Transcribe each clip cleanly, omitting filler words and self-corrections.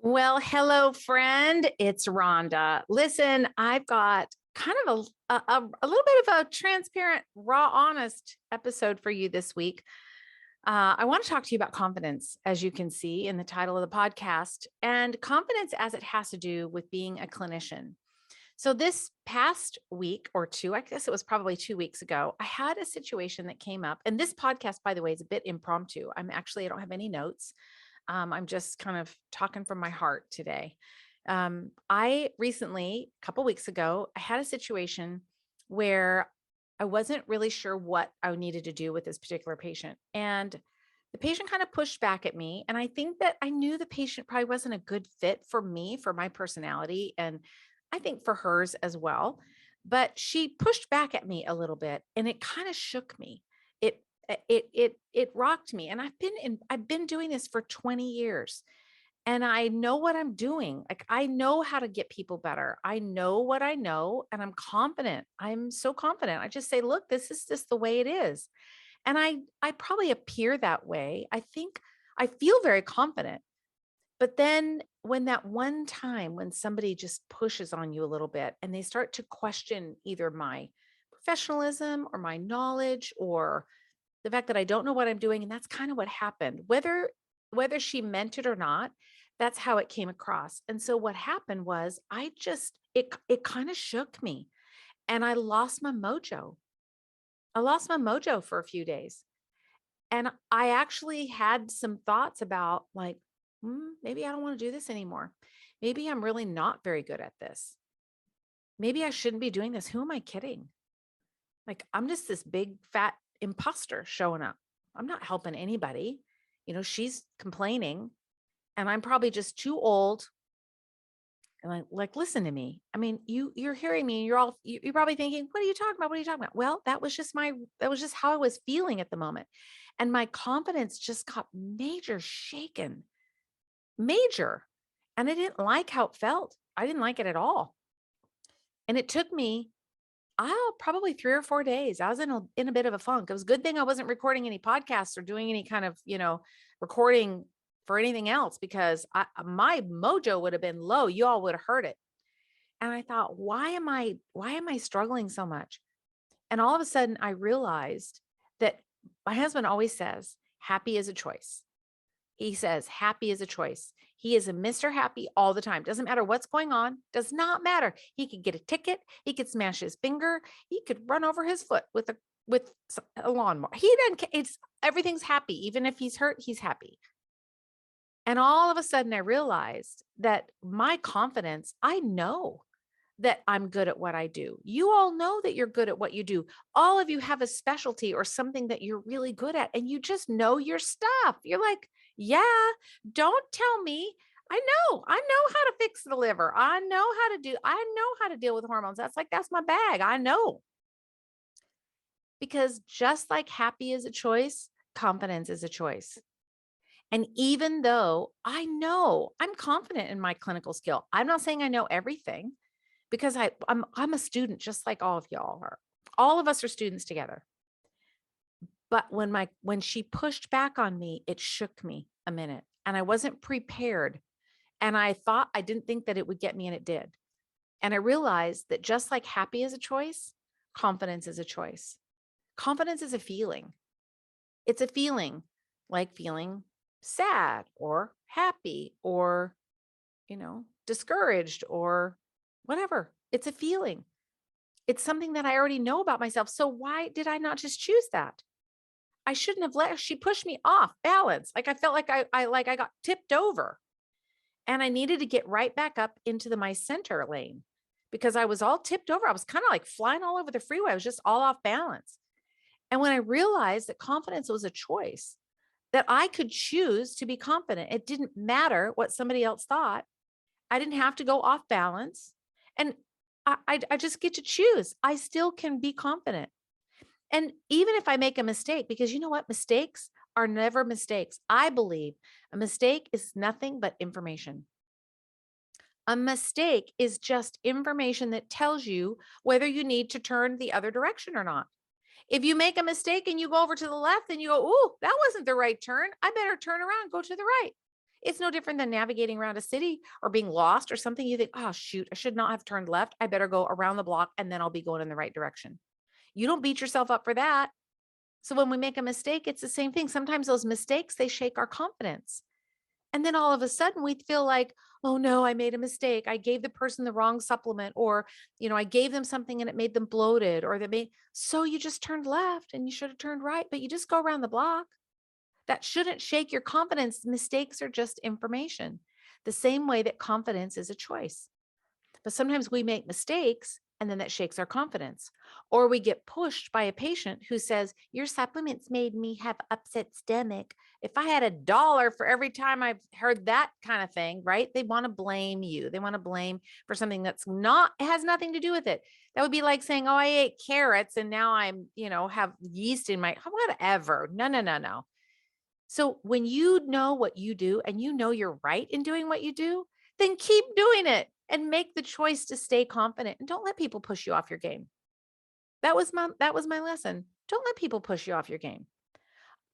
Well, hello, friend. It's Rhonda. Listen, I've got kind of a little bit of a transparent, raw, honest episode for you this week. I want to talk to you about confidence, as you can see in the title of the podcast, and confidence as it has to do with being a clinician. So, this past week or two, I guess it was probably 2 weeks ago, I had a situation that came up. And this podcast, by the way, is a bit impromptu. I don't have any notes. I'm just kind of talking from my heart today. I recently, a couple weeks ago, I had a situation where I wasn't really sure what I needed to do with this particular patient. And the patient kind of pushed back at me. And I think that I knew the patient probably wasn't a good fit for me, for my personality, and I think for hers as well. But she pushed back at me a little bit and it kind of shook me. It it rocked me. And I've been doing this for 20 years and I know what I'm doing. Like I know how to get people better. I know what I know and I'm confident. I'm so confident. I just say, look, this is just the way it is. And I probably appear that way. I think I feel very confident. But then when that one time when somebody just pushes on you a little bit and they start to question either my professionalism or my knowledge or the fact that I don't know what I'm doing, and that's kind of what happened. Whether she meant it or not, that's how it came across. And so what happened was it kind of shook me and I lost my mojo. I lost my mojo for a few days. And I actually had some thoughts about like, maybe I don't want to do this anymore. Maybe I'm really not very good at this. Maybe I shouldn't be doing this. Who am I kidding? Like, I'm just this big fat imposter showing up. I'm not helping anybody. She's complaining and I'm probably just too old. And like, listen to me. I mean, you're hearing me and you're probably thinking, what are you talking about? What are you talking about? Well, that was just how I was feeling at the moment. And my confidence just got major shaken, major. And I didn't like how it felt. I didn't like it at all. And it took me probably 3 or 4 days. I was in a bit of a funk. It was a good thing I wasn't recording any podcasts or doing any kind of, recording for anything else because my mojo would have been low. You all would have heard it. And I thought, why am I struggling so much? And all of a sudden I realized that my husband always says, happy is a choice. He says, happy is a choice. He is a Mr. Happy all the time. Doesn't matter what's going on. Does not matter. He could get a ticket. He could smash his finger. He could run over his foot with a lawnmower. He doesn't. It's everything's happy. Even if he's hurt, he's happy. And all of a sudden, I realized that my confidence. I know that I'm good at what I do. You all know that you're good at what you do. All of you have a specialty or something that you're really good at, and you just know your stuff. You're like, yeah, don't tell me. I know how to fix the liver. I know how to deal with hormones. That's my bag. I know. Because just like happy is a choice, confidence is a choice. And even though I know I'm confident in my clinical skill, I'm not saying I know everything because I'm a student just like all of y'all are. All of us are students together. But when she pushed back on me, it shook me a minute and I wasn't prepared. And I didn't think that it would get me and it did. And I realized that just like happy is a choice, confidence is a choice. Confidence is a feeling. It's a feeling like feeling sad or happy or, discouraged or whatever. It's a feeling. It's something that I already know about myself. So why did I not just choose that? I shouldn't have she pushed me off balance. Like I felt like I got tipped over and I needed to get right back up into my center lane because I was all tipped over. I was kind of like flying all over the freeway. I was just all off balance. And when I realized that confidence was a choice, that I could choose to be confident, it didn't matter what somebody else thought. I didn't have to go off balance. And I just get to choose. I still can be confident. And even if I make a mistake, because you know what? Mistakes are never mistakes. I believe a mistake is nothing but information. A mistake is just information that tells you whether you need to turn the other direction or not. If you make a mistake and you go over to the left and you go, "Ooh, that wasn't the right turn. I better turn around, go to the right." It's no different than navigating around a city or being lost or something. You think, oh, shoot, I should not have turned left. I better go around the block and then I'll be going in the right direction. You don't beat yourself up for that. So when we make a mistake, it's the same thing. Sometimes those mistakes, they shake our confidence. And then all of a sudden we feel like, oh no, I made a mistake. I gave the person the wrong supplement, or, I gave them something and it made them bloated, or so you just turned left and you should have turned right, but you just go around the block. That shouldn't shake your confidence. Mistakes are just information. The same way that confidence is a choice. But sometimes we make mistakes and then that shakes our confidence. Or we get pushed by a patient who says, your supplements made me have upset stomach. If I had $1 for every time I've heard that kind of thing, right? They want to blame you. They want to blame for something that's not, it has nothing to do with it. That would be like saying, oh, I ate carrots and now I'm, have yeast in my, whatever. No. So when you know what you do and you know you're right in doing what you do, then keep doing it and make the choice to stay confident, and don't let people push you off your game. That was my lesson. Don't let people push you off your game.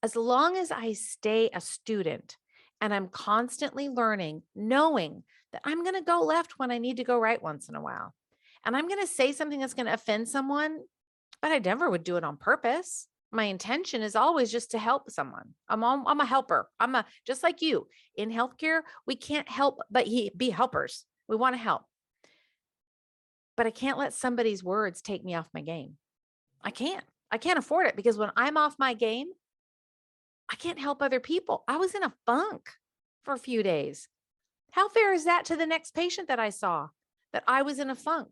As long as I stay a student and I'm constantly learning, knowing that I'm going to go left when I need to go right once in a while. And I'm going to say something that's going to offend someone, but I never would do it on purpose. My intention is always just to help someone. I'm a helper. Just like you in healthcare, we can't help but be helpers. We want to help, but I can't let somebody's words take me off my game. I can't afford it, because when I'm off my game, I can't help other people. I was in a funk for a few days. How fair is that to the next patient that I saw, that I was in a funk?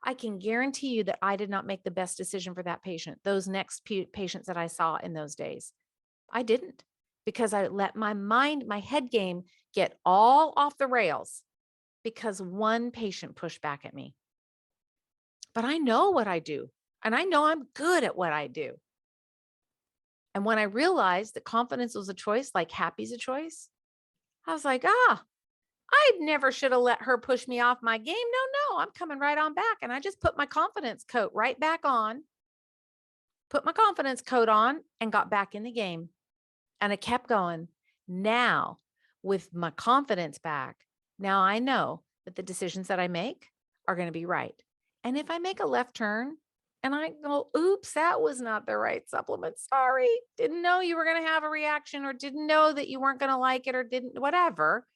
I can guarantee you that I did not make the best decision for that patient, those next patients that I saw in those days. I didn't, because I let my head game get all off the rails because one patient pushed back at me. But I know what I do, and I know I'm good at what I do. And when I realized that confidence was a choice, like happy's a choice, I was like, I never should have let her push me off my game. No, I'm coming right on back. And I just put my confidence coat right back on, put my confidence coat on, and got back in the game. And I kept going. Now, with my confidence back, now I know that the decisions that I make are going to be right. And if I make a left turn and I go, oops, that was not the right supplement. Sorry. Didn't know you were going to have a reaction, or didn't know that you weren't going to like it, or didn't, whatever.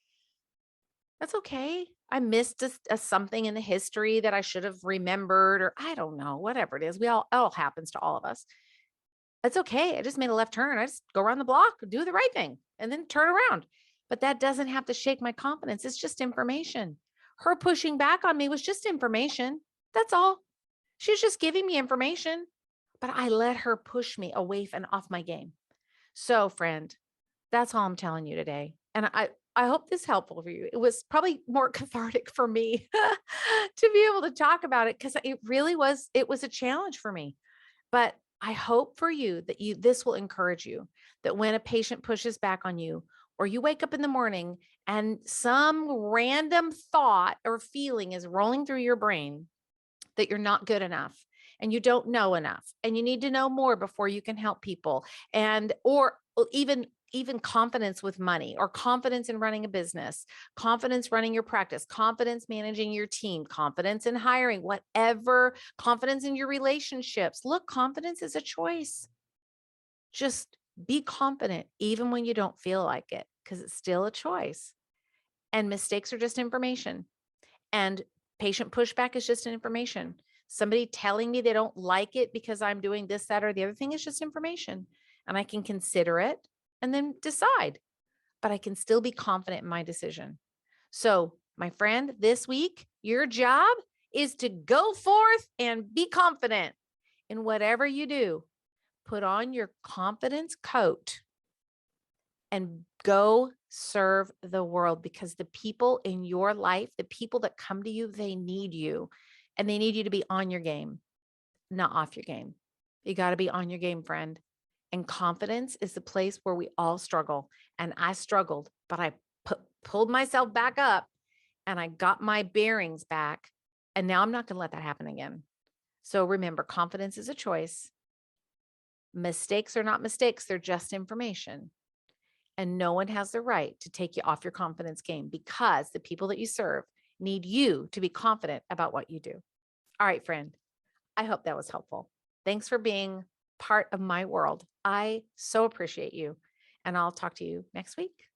That's okay. I missed something in the history that I should have remembered, or I don't know, whatever it is. It all happens to all of us. It's okay. I just made a left turn. I just go around the block, do the right thing, and then turn around. But that doesn't have to shake my confidence. It's just information. Her pushing back on me was just information. That's all. She was just giving me information, but I let her push me away and off my game. So, friend, that's all I'm telling you today. And I hope this is helpful for you. It was probably more cathartic for me to be able to talk about it, because it was a challenge for me. But I hope for you that this will encourage you, that when a patient pushes back on you, or you wake up in the morning and some random thought or feeling is rolling through your brain that you're not good enough and you don't know enough and you need to know more before you can help people, or even confidence with money, or confidence in running a business, confidence running your practice, confidence managing your team, confidence in hiring, whatever, confidence in your relationships. Look, confidence is a choice. Just be confident even when you don't feel like it, because it's still a choice. And mistakes are just information. And patient pushback is just an information. Somebody telling me they don't like it because I'm doing this, that, or the other thing is just information. And I can consider it and then decide, but I can still be confident in my decision. So, my friend, this week, your job is to go forth and be confident in whatever you do. Put on your confidence coat and go serve the world, because the people in your life, the people that come to you, they need you, and they need you to be on your game, not off your game. You got to be on your game, friend. And confidence is the place where we all struggle. And I struggled, but I pulled myself back up and I got my bearings back. And now I'm not going to let that happen again. So remember, confidence is a choice. Mistakes are not mistakes. They're just information. And no one has the right to take you off your confidence game because the people that you serve need you to be confident about what you do. All right, friend, I hope that was helpful. Thanks for being part of my world. I so appreciate you. And I'll talk to you next week.